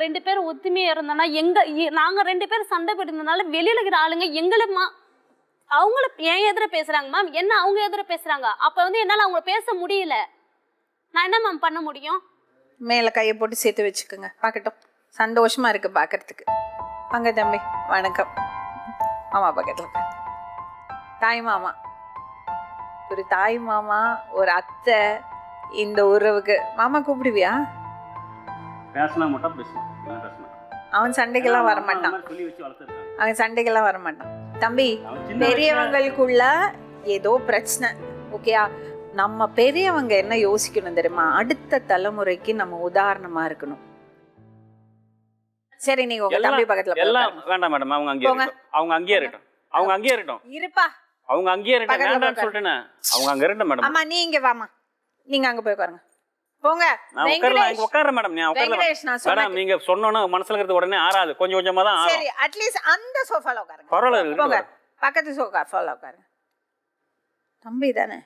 2 பேரும் ஒத்துமையா இருந்தோம்னா நாங்க 2 பேரும் சண்டை போடுறதுனால வெளியில இருக்கிற ஆளுங்க அவங்கள ஏன் எதிர பேசுறாங்க மேம், என்ன அவங்க எதிர பேசுறாங்க. அப்ப என்னால அவங்கள பேச முடியல. நான் என்ன மேம் பண்ண முடியும்? மேல கையை போட்டு சேர்த்து வச்சுக்கோங்க, பார்க்கட்டும். சந்தோஷமா இருக்கு பார்க்கறதுக்கு. வாங்க தம்பி, வணக்கம். மாமா பக்கத்துல உட்காரு. தாய் மாமா, ஒரு தாய் மாமா, ஒரு அத்தை, இந்த உறவுக்கு மாமா கூப்பிடுவியா? பேசலாம் மட்டும் பேசலாம். அவன் சண்டைக்கெல்லாம் வரமாட்டான். அவன் சண்டைக்கெல்லாம் வரமாட்டான். தம்பி, பெரியவங்களுக்குள்ள ஏதோ பிரச்சனை, ஓகேயா? நம்ம பெரியவங்க என்ன யோசிக்கணும் தெரியுமா? அடுத்த தலைமுறைக்கு நம்ம உதாரணமா இருக்கணும். சரி, நீங்க உங்க தம்பி பக்கத்துல எல்லாம் வேண்டாம் மேடம், அவங்க அங்கேயே இருக்கட்டும். அவங்க அங்கேயே இருக்கட்டும். அவங்க அங்கேயே இருக்கட்டும். இருப்பா. அவங்க அங்கேயே இருக்கட்டும். வேண்டாம்னு சொல்லிட்டேன். அவங்க அங்க இருக்கட்டும் மேடம். அம்மா நீ இங்க வாமா. நீங்க அங்க போய் உட்காருங்க. போங்க. நான் உட்கார்றேன் மேடம். நான் உட்கார்றேன் மேடம். நீங்க சொன்னோன்னா மனசுல இருக்கிறது உடனே ஆறாது. கொஞ்சம் கொஞ்சமா தான் ஆறும். சரி, அட்லீஸ்ட் அந்த சோஃபால உட்காருங்க. பரவாயில்ல. போங்க, பக்கத்து சோஃபால உட்காருங்க. தம்பி தானே,